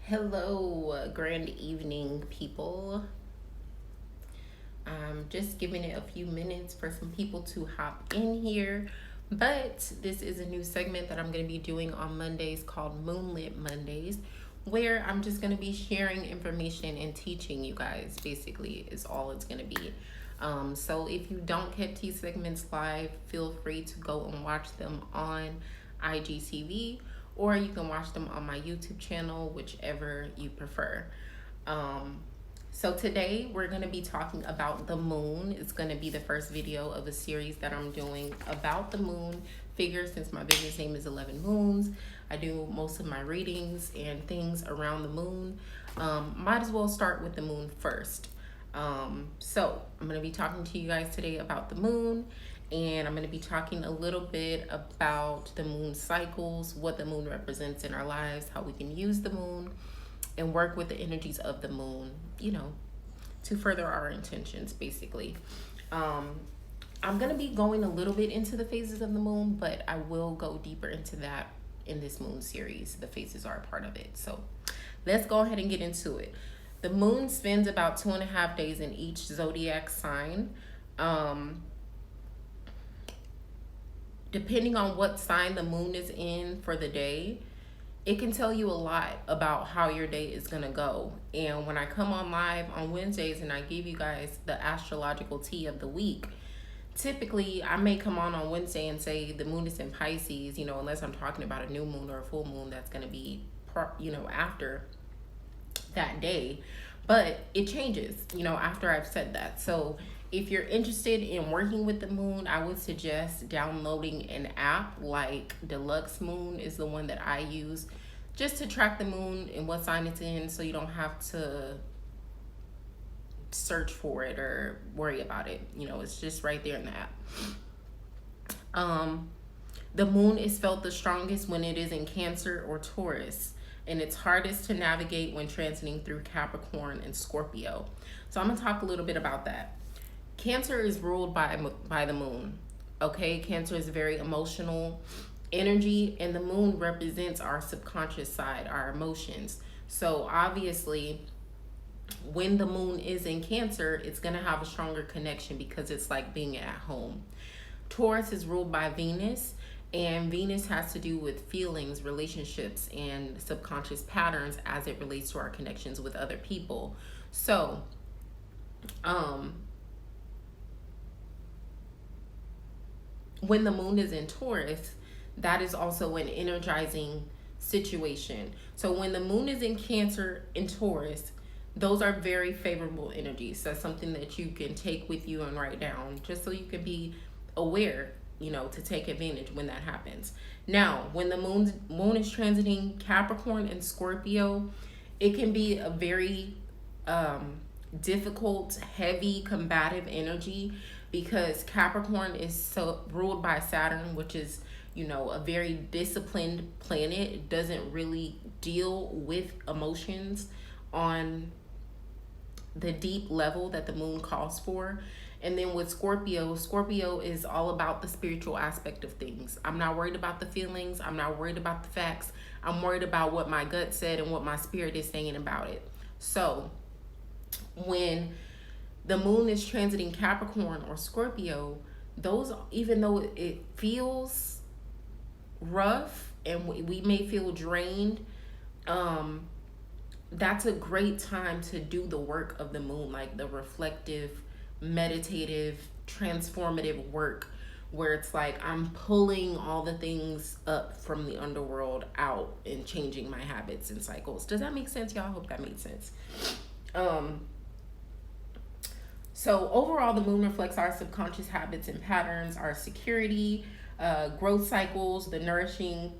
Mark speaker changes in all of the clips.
Speaker 1: Hello, grand evening, people. I'm just giving it a few minutes for some people to hop in here. But this is a new segment that I'm going to be doing on Mondays called Moonlit Mondays, where I'm just going to be sharing information and teaching you guys, basically, is all it's going to be. So if you don't catch these segments live, feel free to go and watch them on IGTV, or you can watch them on my YouTube channel, whichever you prefer. Um, so today we're going to be talking about the moon. It's going to be the first video of a series that I'm doing about the moon. Figure, since my business name is 11 Moons, I do most of my readings and things around the moon. Might as well start with the moon first. So I'm going to be talking to you guys today about the moon, and I'm going to be talking a little bit about the moon cycles, what the moon represents in our lives, how we can use the moon and work with the energies of the moon, to further our intentions, basically. I'm going to be going a little bit into the phases of the moon, but I will go deeper into that in this moon series. The phases are a part of it. So let's go ahead and get into it. The moon spends about 2.5 days in each zodiac sign. Depending on what sign the moon is in for the day, it can tell you a lot about how your day is going to go. And when I come on live on Wednesdays and I give you guys the astrological tea of the week, typically I may come on Wednesday and say the moon is in Pisces, unless I'm talking about a new moon or a full moon that's going to be, after that day. But it changes, after I've said that. So if you're interested in working with the moon, I would suggest downloading an app like Deluxe Moon is the one that I use, just to track the moon and what sign it's in, so you don't have to search for it or worry about it. It's just right there in the app. The moon is felt the strongest when it is in Cancer or Taurus, and it's hardest to navigate when transiting through Capricorn and Scorpio. So I'm going to talk a little bit about that. Cancer is ruled by the moon. Okay, Cancer is very emotional energy, and the moon represents our subconscious side, our emotions. So obviously, when the moon is in Cancer, it's going to have a stronger connection because it's like being at home. Taurus is ruled by Venus, and Venus has to do with feelings, relationships, and subconscious patterns as it relates to our connections with other people. So, when the moon is in Taurus, that is also an energizing situation. So when the moon is in Cancer and Taurus, those are very favorable energies. That's something that you can take with you and write down, just so you can be aware, to take advantage when that happens. Now, when the moon is transiting Capricorn and Scorpio, it can be a very difficult, heavy, combative energy, because Capricorn is so ruled by Saturn, which is, a very disciplined planet. It doesn't really deal with emotions on the deep level that the moon calls for. And then with Scorpio is all about the spiritual aspect of things. I'm not worried about the feelings. I'm not worried about the facts. I'm worried about what my gut said and what my spirit is saying about it. So when the moon is transiting Capricorn or Scorpio, those, even though it feels rough and we may feel drained, that's a great time to do the work of the moon, like the reflective, meditative, transformative work, where it's like I'm pulling all the things up from the underworld out and changing my habits and cycles. Does that make sense, y'all? I hope that made sense. So overall, the moon reflects our subconscious habits and patterns, our security, growth cycles, the nourishing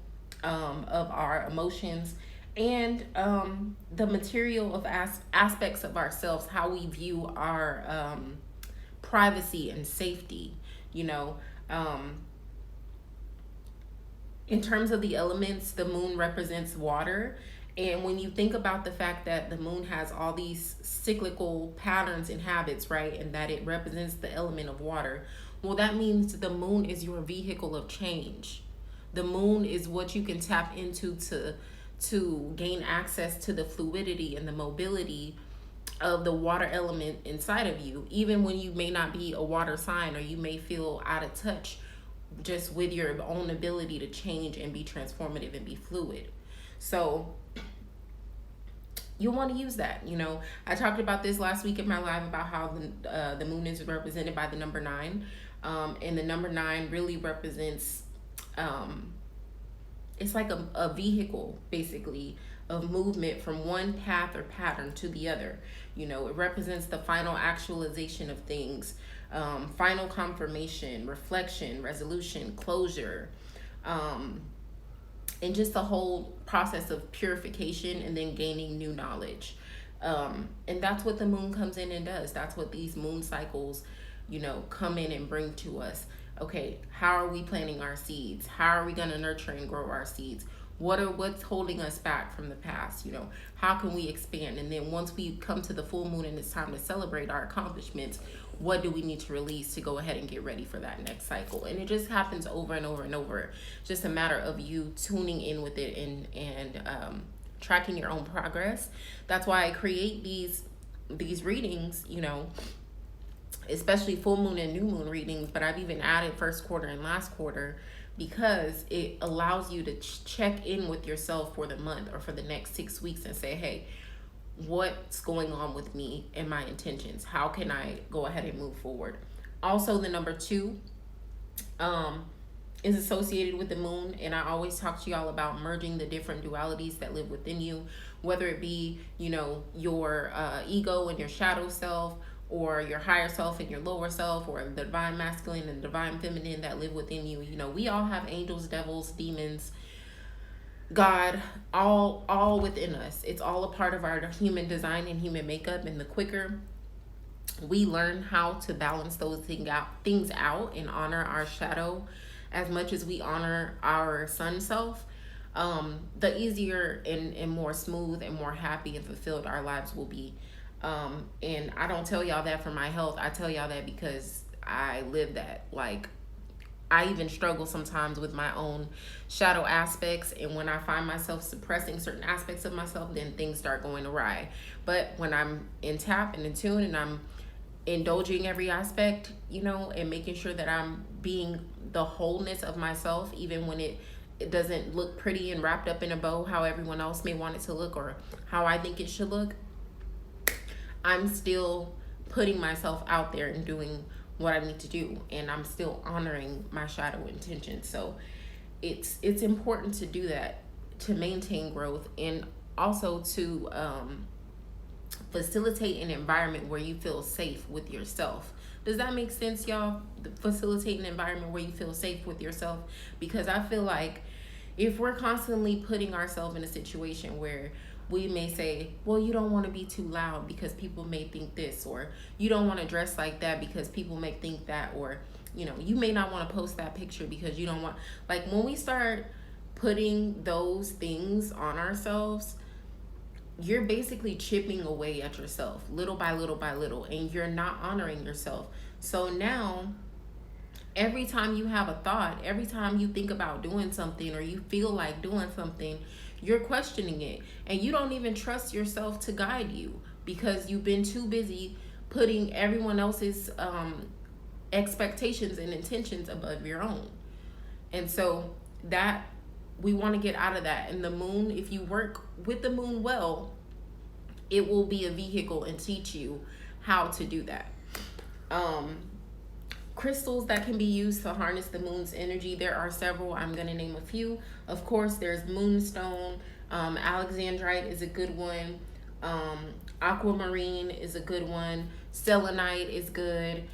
Speaker 1: of our emotions, and the material of aspects of ourselves, how we view our privacy and safety. In terms of the elements, the moon represents water. And when you think about the fact that the moon has all these cyclical patterns and habits, right, and that it represents the element of water, well, that means the moon is your vehicle of change. The moon is what you can tap into to gain access to the fluidity and the mobility of the water element inside of you, even when you may not be a water sign, or you may feel out of touch just with your own ability to change and be transformative and be fluid. So you want to use that. I talked about this last week in my live about how the moon is represented by the number 9, and the number 9 really represents, it's like a vehicle basically of movement from one path or pattern to the other. It represents the final actualization of things, final confirmation, reflection, resolution, closure, and just the whole process of purification and then gaining new knowledge. And that's what the moon comes in and does. That's what these moon cycles, come in and bring to us. Okay, how are we planting our seeds? How are we going to nurture and grow our seeds? What's holding us back from the past? How can we expand? And then once we come to the full moon and it's time to celebrate our accomplishments, what do we need to release to go ahead and get ready for that next cycle? And it just happens over and over and over. Just a matter of you tuning in with it and tracking your own progress. That's why I create these readings, especially full moon and new moon readings, but I've even added first quarter and last quarter, because it allows you to check in with yourself for the month or for the next 6 weeks and say, hey, what's going on with me and my intentions? How can I go ahead and move forward? Also, the number 2 is associated with the moon, and I always talk to y'all about merging the different dualities that live within you, whether it be, your ego and your shadow self, or your higher self and your lower self, or the divine masculine and divine feminine that live within you. We all have angels, devils, demons, God, all within us. It's all a part of our human design and human makeup. And the quicker we learn how to balance those things out and honor our shadow as much as we honor our sun self, the easier and more smooth and more happy and fulfilled our lives will be. And I don't tell y'all that for my health. I tell y'all that because I live that. Like, I even struggle sometimes with my own shadow aspects, and when I find myself suppressing certain aspects of myself, then things start going awry. But when I'm in tap and in tune and I'm indulging every aspect, and making sure that I'm being the wholeness of myself, even when it doesn't look pretty and wrapped up in a bow how everyone else may want it to look or how I think it should look, I'm still putting myself out there and doing what I need to do, and I'm still honoring my shadow intentions. So it's important to do that, to maintain growth, and also to facilitate an environment where you feel safe with yourself. Does that make sense, y'all? Facilitate an environment where you feel safe with yourself, because I feel like if we're constantly putting ourselves in a situation where we may say, well, you don't want to be too loud because people may think this, or you don't want to dress like that because people may think that, or you may not want to post that picture because you don't want, like, when we start putting those things on ourselves, you're basically chipping away at yourself little by little by little, and you're not honoring yourself. So now every time you have a thought, every time you think about doing something or you feel like doing something, you're questioning it, and you don't even trust yourself to guide you because you've been too busy putting everyone else's expectations and intentions above your own. And so that we want to get out of that. And the moon, if you work with the moon well, it will be a vehicle and teach you how to do that. Crystals that can be used to harness the moon's energy, there are several. I'm going to name a few. Of course, there's moonstone. Alexandrite is a good one. Aquamarine is a good one. Selenite is good.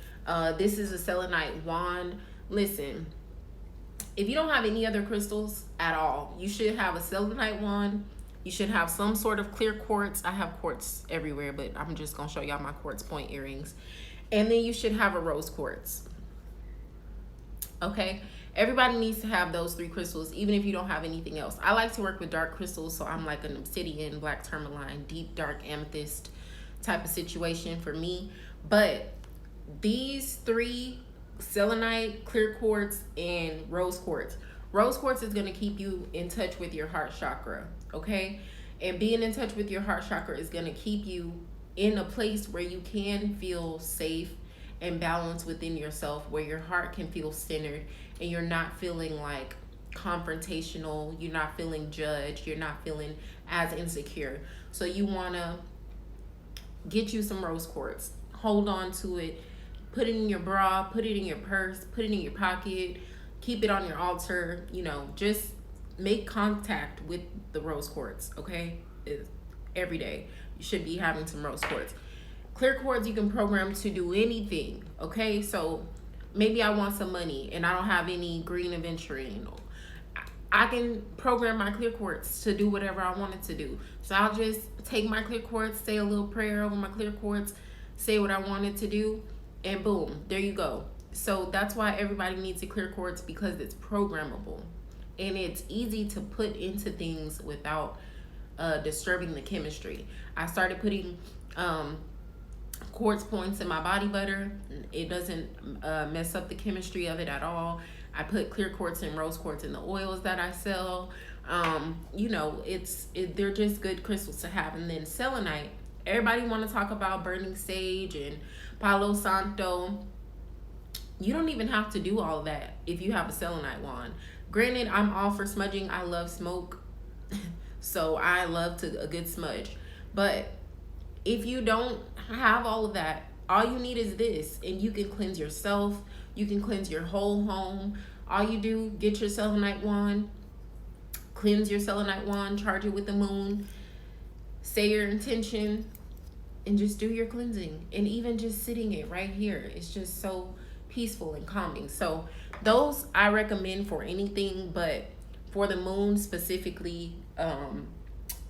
Speaker 1: This is a selenite wand. Listen, if you don't have any other crystals at all, you should have a selenite wand. You should have some sort of clear quartz. I have quartz everywhere, but I'm just going to show y'all my quartz point earrings. And then you should have a rose quartz. Okay, everybody needs to have those 3 crystals, even if you don't have anything else. I like to work with dark crystals, so I'm like an obsidian, black tourmaline, deep dark amethyst type of situation for me. But these 3, selenite, clear quartz, and rose quartz, Rose quartz is going to keep you in touch with your heart chakra, okay? And being in touch with your heart chakra is going to keep you in a place where you can feel safe and balanced within yourself, where your heart can feel centered and you're not feeling like confrontational, you're not feeling judged, you're not feeling as insecure. So you want to get you some rose quartz, hold on to it, put it in your bra, put it in your purse, put it in your pocket, keep it on your altar, just make contact with the rose quartz, okay? Every day you should be having some rose quartz. Clear quartz you can program to do anything, okay? So maybe I want some money and I don't have any green aventurine. I can program my clear quartz to do whatever I want it to do. So I'll just take my clear quartz, say a little prayer over my clear quartz, say what I want it to do, and boom, there you go. So that's why everybody needs a clear quartz, because it's programmable and it's easy to put into things without disturbing the chemistry. I started putting quartz points in my body butter. It doesn't mess up the chemistry of it at all. I put clear quartz and rose quartz in the oils that I sell. They're just good crystals to have. And then selenite, everybody want to talk about burning sage and Palo Santo. You don't even have to do all of that if you have a selenite wand. Granted, I'm all for smudging. I love smoke. So I love a good smudge. But if you don't have all of that, all you need is this, and you can cleanse yourself. You can cleanse your whole home. All you do, get your selenite wand, cleanse your selenite wand, charge it with the moon, say your intention, and just do your cleansing. And even just sitting it right here, it's just so peaceful and calming. So those I recommend for anything, but for the moon specifically,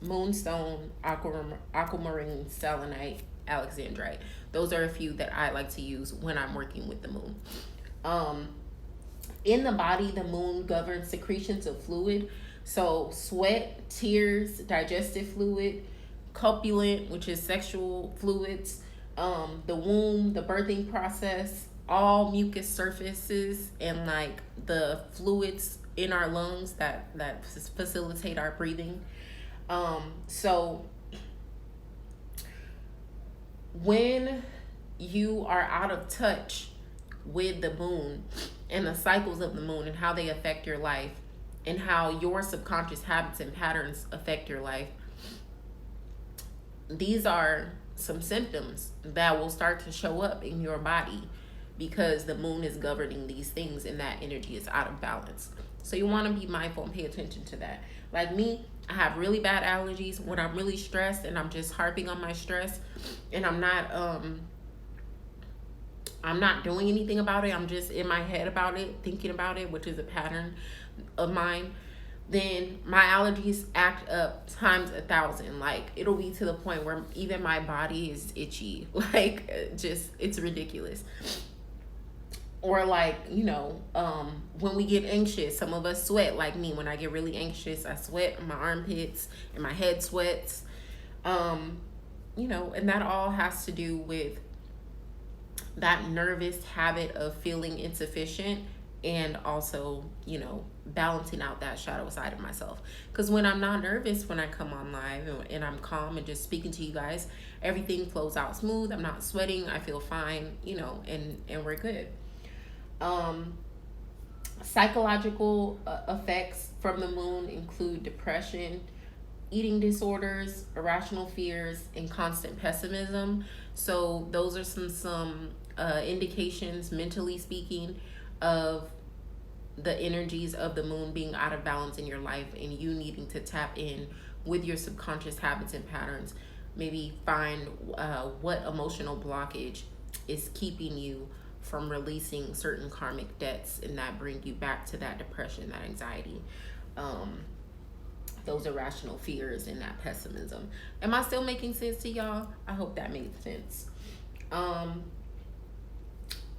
Speaker 1: moonstone, aquamarine, selenite, alexandrite. Those are a few that I like to use when I'm working with the moon. In the body, the moon governs secretions of fluid. So sweat, tears, digestive fluid, copulent, which is sexual fluids, the womb, the birthing process, all mucus surfaces, and like the fluids in our lungs that facilitate our breathing. So when you are out of touch with the moon and the cycles of the moon and how they affect your life and how your subconscious habits and patterns affect your life, these are some symptoms that will start to show up in your body, because the moon is governing these things and that energy is out of balance. So you want to be mindful and pay attention to that. Like me, I have really bad allergies when I'm really stressed and I'm just harping on my stress and I'm not doing anything about it. I'm just in my head about it, thinking about it, which is a pattern of mine. Then my allergies act up times 1,000. Like it'll be to the point where even my body is itchy. Like just, it's ridiculous. Or like, when we get anxious, some of us sweat. Like me, when I get really anxious, I sweat in my armpits and my head sweats. And that all has to do with that nervous habit of feeling insufficient, and also, balancing out that shadow side of myself. Because when I'm not nervous, when I come on live and I'm calm and just speaking to you guys, everything flows out smooth. I'm not sweating. I feel fine, and we're good. Psychological effects from the moon include depression, eating disorders, irrational fears, and constant pessimism. So those are some indications, mentally speaking, of the energies of the moon being out of balance in your life and you needing to tap in with your subconscious habits and patterns. Maybe find what emotional blockage is keeping you from releasing certain karmic debts, and that bring you back to that depression, that anxiety, those irrational fears, and that pessimism. Am I still making sense to y'all? I hope that made sense.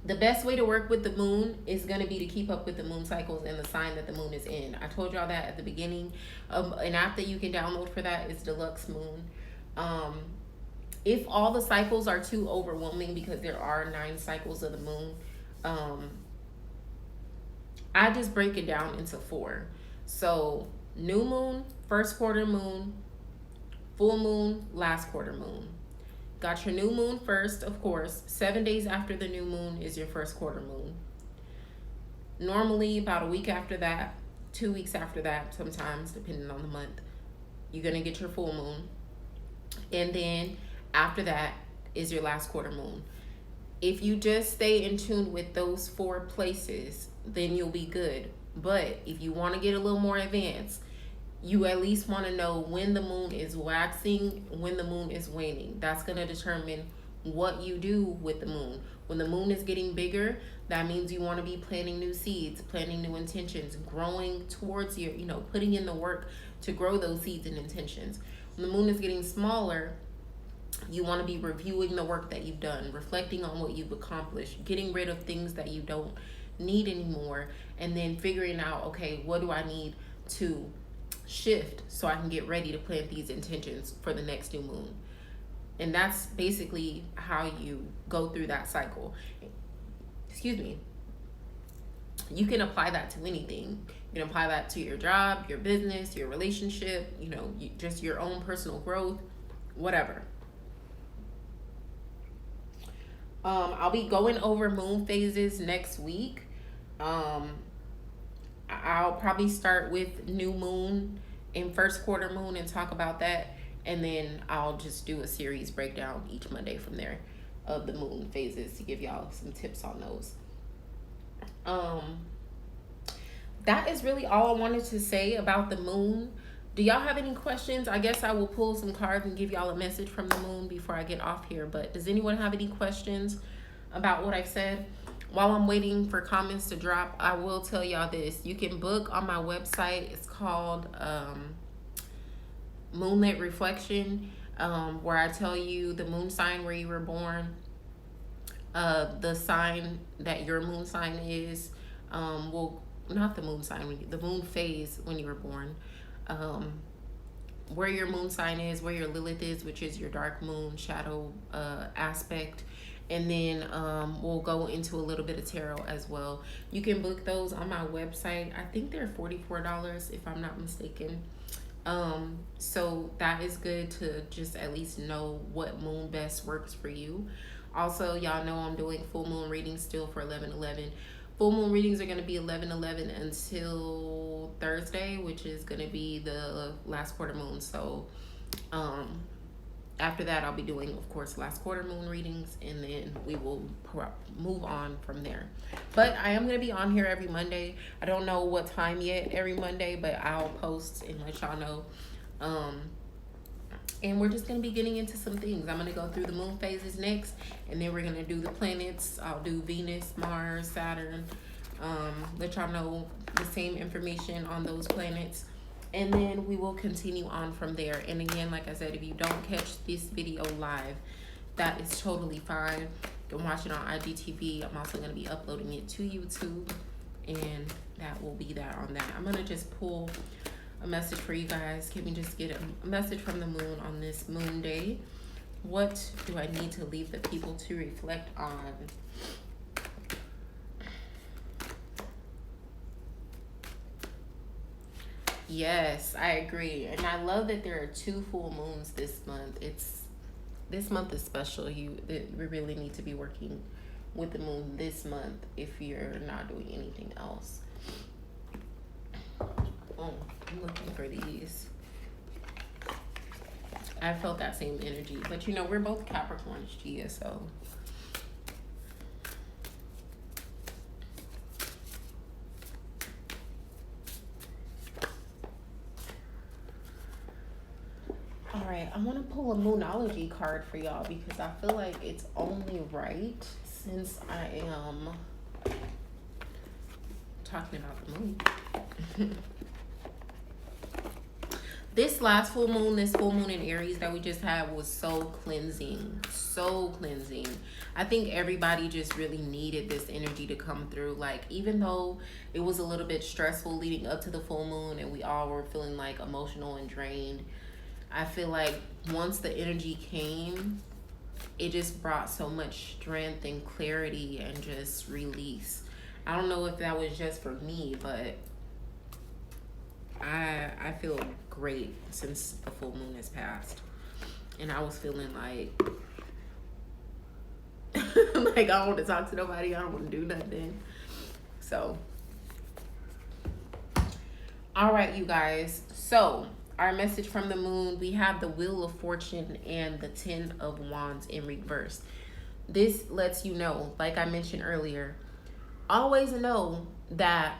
Speaker 1: The best way to work with the moon is going to be to keep up with the moon cycles and the sign that the moon is in. I told y'all that at the beginning. An app that you can download for that is Deluxe Moon. If all the cycles are too overwhelming, because there are 9 cycles of the moon, I just break it down into 4. So new moon, first quarter moon, full moon, last quarter moon. Got your new moon first, of course. 7 days after the new moon is your first quarter moon. Normally, about a week after that, 2 weeks after that, sometimes, depending on the month, you're going to get your full moon. And then after that is your last quarter moon. If you just stay in tune with those 4 places, then you'll be good. But if you want to get a little more advanced, you at least want to know when the moon is waxing, when the moon is waning. That's going to determine what you do with the moon. When the moon is getting bigger, that means you want to be planting new seeds, planting new intentions, growing towards your, putting in the work to grow those seeds and intentions. When the moon is getting smaller, you want to be reviewing the work that you've done, reflecting on what you've accomplished, getting rid of things that you don't need anymore, and then figuring out, okay, what do I need to shift so I can get ready to plant these intentions for the next new moon. And that's basically how you go through that cycle. Excuse me. You can apply that to anything. You can apply that to your job, your business, your relationship, just your own personal growth, whatever. I'll be going over moon phases next week. I'll probably start with new moon and first quarter moon and talk about that. And then I'll just do a series breakdown each Monday from there of the moon phases to give y'all some tips on those. That is really all I wanted to say about the moon. Do y'all have any questions? I guess I will pull some cards and give y'all a message from the moon before I get off here. But does anyone have any questions about what I've said? While I'm waiting for comments to drop, I will tell y'all this. You can book on my website. It's called Moonlit Reflection, where I tell you the moon sign where you were born, the sign that your moon sign is, not the moon sign, the moon phase when you were born, where your moon sign is, where your Lilith is, which is your dark moon shadow aspect. And then we'll go into a little bit of tarot as well. You can book those on my website. I think they're $44 if I'm not mistaken. So that is good to just at least know what moon best works for you. Also, y'all know I'm doing full moon readings still for 11/11. Full moon readings are going to be 11/11 until Thursday, which is going to be the last quarter moon. So after that, I'll be doing, of course, last quarter moon readings, and then we will move on from there. But I am going to be on here every Monday. I don't know what time yet every Monday, but I'll post and let y'all know. And we're just going to be getting into some things. I'm going to go through the moon phases next, and then we're going to do the planets. I'll do Venus, Mars, Saturn. Let y'all know the same information on those planets. And then we will continue on from there. And again, like I said, if you don't catch this video live, that is totally fine. You can watch it on IGTV. I'm also going to be uploading it to YouTube. And that will be that on that. I'm going to just pull a message for you guys. Can we just get a message from the moon on this moon day? What do I need to leave the people to reflect on? Yes, I agree. And I love that there are 2 full moons this month. This month is special. We really need to be working with the moon this month if you're not doing anything else. Oh, I'm looking for these. I felt that same energy. But we're both Capricorns, Gia, so. All right, I want to pull a Moonology card for y'all because I feel like it's only right since I am talking about the moon. This last full moon, this full moon in Aries that we just had was so cleansing, so cleansing. I think everybody just really needed this energy to come through. Like, even though it was a little bit stressful leading up to the full moon and we all were feeling like emotional and drained, I feel like once the energy came, it just brought so much strength and clarity and just release. I don't know if that was just for me, but I feel great since the full moon has passed. And I was feeling like like I don't want to talk to nobody, I don't want to do nothing. So all right, you guys. So our message from the moon, we have the Wheel of Fortune and the 10 of Wands in reverse. This lets you know, like I mentioned earlier, always know that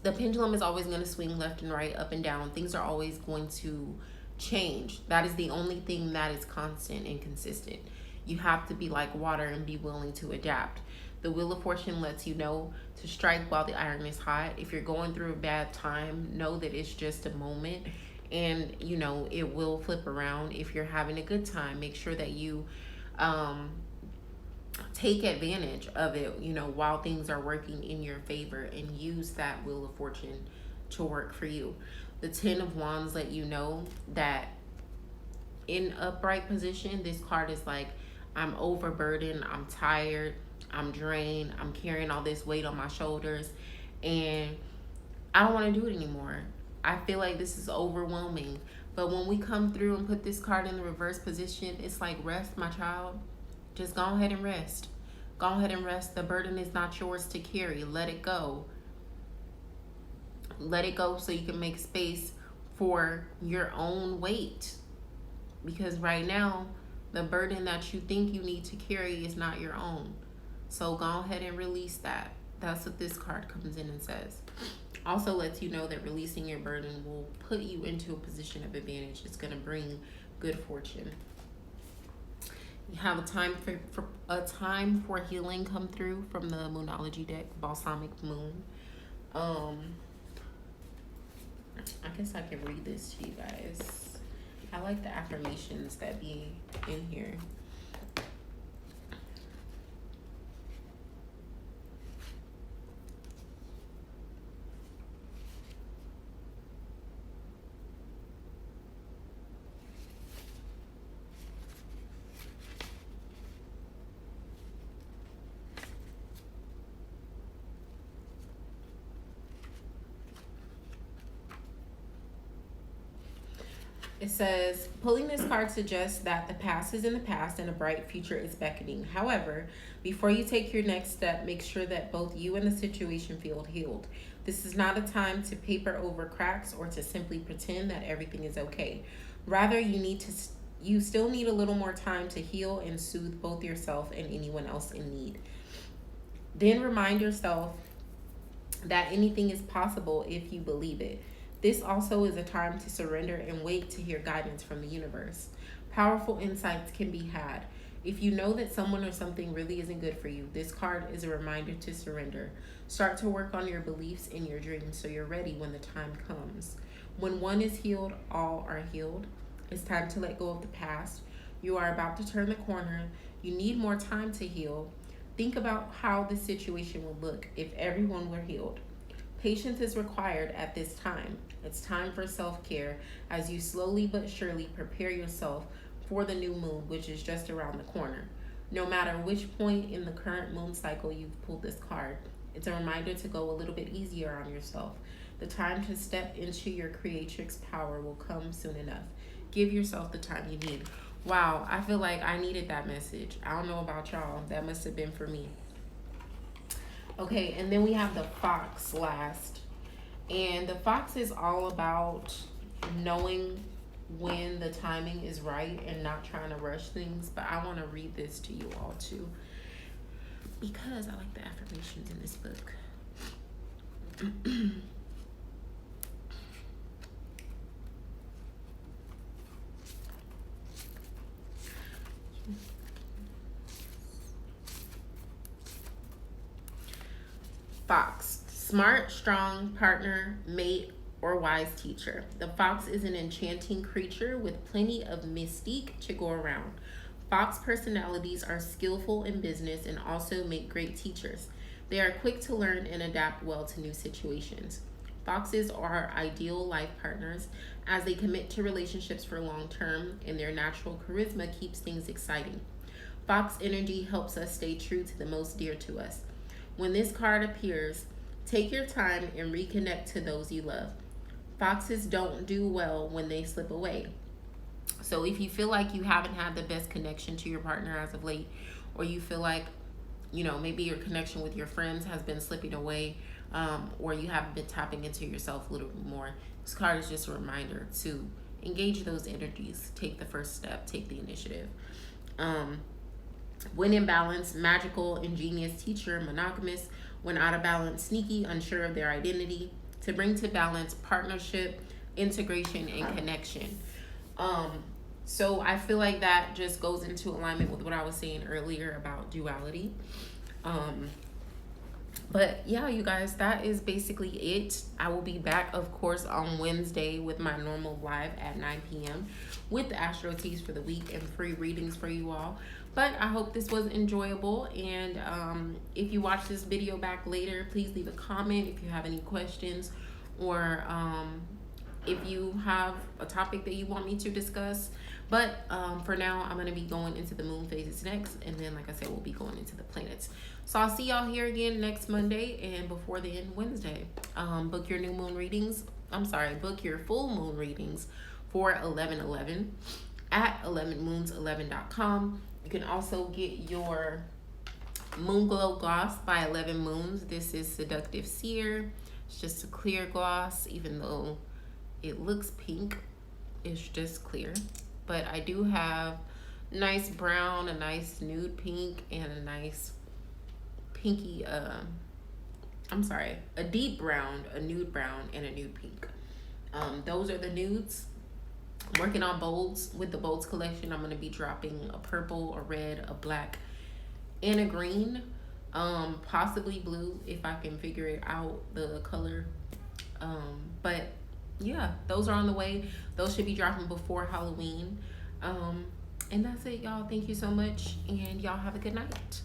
Speaker 1: the pendulum is always going to swing left and right, up and down. Things are always going to change. That is the only thing that is constant and consistent. You have to be like water and be willing to adapt. The Wheel of Fortune lets you know to strike while the iron is hot. If you're going through a bad time, know that it's just a moment, and you know it will flip around. If you're having a good time, make sure that you take advantage of it, you know, while things are working in your favor, and use that Wheel of Fortune to work for you. The 10 of Wands let you know that in upright position, this card is like, I'm overburdened, I'm tired, I'm drained, I'm carrying all this weight on my shoulders, and I don't want to do it anymore. I feel like this is overwhelming. But when we come through and put this card in the reverse position, it's like, rest, my child. Just go ahead and rest. Go ahead and rest. The burden is not yours to carry. Let it go. Let it go so you can make space for your own weight. Because right now, the burden that you think you need to carry is not your own. So go ahead and release that. That's what this card comes in and says. Also lets you know that releasing your burden will put you into a position of advantage. It's going to bring good fortune. You have a time for healing come through from the Moonology deck, Balsamic Moon. I guess I can read this to you guys. I like the affirmations that be in here. It says, pulling this card suggests that the past is in the past and a bright future is beckoning. However, before you take your next step, make sure that both you and the situation feel healed. This is not a time to paper over cracks or to simply pretend that everything is okay. Rather, you still need a little more time to heal and soothe both yourself and anyone else in need. Then remind yourself that anything is possible if you believe it. This also is a time to surrender and wait to hear guidance from the universe. Powerful insights can be had. If you know that someone or something really isn't good for you, this card is a reminder to surrender. Start to work on your beliefs and your dreams so you're ready when the time comes. When one is healed, all are healed. It's time to let go of the past. You are about to turn the corner. You need more time to heal. Think about how this situation would look if everyone were healed. Patience is required at this time. It's time for self-care as you slowly but surely prepare yourself for the new moon, which is just around the corner. No matter which point in the current moon cycle you've pulled this card, it's a reminder to go a little bit easier on yourself. The time to step into your creatrix power will come soon enough. Give yourself the time you need. Wow, I feel like I needed that message. I don't know about y'all. That must have been for me. Okay, and then we have the Fox last. And the Fox is all about knowing when the timing is right and not trying to rush things. But I want to read this to you all too, because I like the affirmations in this book. Fox, smart, strong, partner, mate, or wise teacher. The fox is an enchanting creature with plenty of mystique to go around. Fox personalities are skillful in business and also make great teachers. They are quick to learn and adapt well to new situations. Foxes are ideal life partners as they commit to relationships for long term, and their natural charisma keeps things exciting. Fox energy helps us stay true to the most dear to us. When this card appears, take your time and reconnect to those you love. Foxes don't do well when they slip away. So if you feel like you haven't had the best connection to your partner as of late, or you feel like, maybe your connection with your friends has been slipping away, or you haven't been tapping into yourself a little bit more, this card is just a reminder to engage those energies, take the first step, take the initiative. When in balance, magical, ingenious, teacher, monogamous. When out of balance, sneaky, unsure of their identity. To bring to balance, partnership, integration, and connection. So I feel like that just goes into alignment with what I was saying earlier about duality. But yeah, you guys, that is basically it. I will be back, of course, on Wednesday with my normal live at 9 p.m. with the Astro Teas for the week and free readings for you all. But I hope this was enjoyable. And if you watch this video back later, please leave a comment if you have any questions, or if you have a topic that you want me to discuss. But for now, I'm going to be going into the moon phases next. And then, like I said, we'll be going into the planets. So I'll see y'all here again next Monday, and before then, Wednesday. Book your new moon readings. Book your full moon readings for 11/11 at 11moons11.com. You can also get your Moon Glow Gloss by 11 Moons. This is Seductive Seer. It's just a clear gloss, even though it looks pink. It's just clear. But I do have nice brown, a nice nude pink, and a nice pinky, a deep brown, a nude brown, and a nude pink. Those are the nudes. I'm working on bolds. With the bolds collection, I'm going to be dropping a purple, a red, a black, and a green. Possibly blue if I can figure it out, the color. But yeah, those are on the way. Those should be dropping before Halloween. And that's it, y'all. Thank you so much, and y'all have a good night.